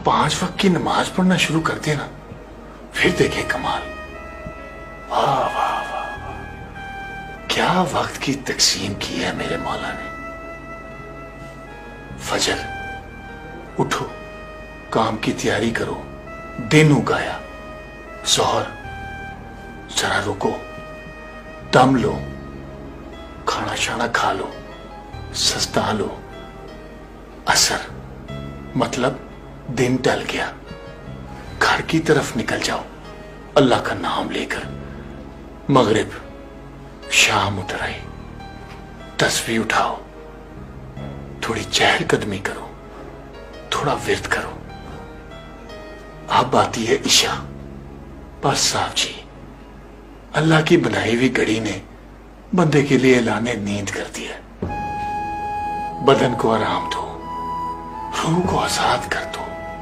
5 وقت کی نماز پڑھنا شروع کر دے نا، پھر دیکھیں کمال۔ واہ واہ واہ، کیا وقت کی تقسیم کی ہے میرے مولا نے۔ فجر اٹھو، کام کی تیاری کرو، دن اگایا۔ ظہر ذرا رکو، دم لو، کھانا شانا کھا لو، سستا لو۔ عصر مطلب دن ڈل گیا، گھر کی طرف نکل جاؤ اللہ کا نام لے کر۔ مغرب شام اتر آئی، تسبیح اٹھاؤ، تھوڑی چہل قدمی کرو، تھوڑا ورد کرو۔ اب آتی ہے عشاء۔ بس صاحب جی، اللہ کی بنائی ہوئی گھڑی نے بندے کے لیے اعلان نیند کر دیا۔ بدن کو آرام دو، روح کو آزاد کر دو۔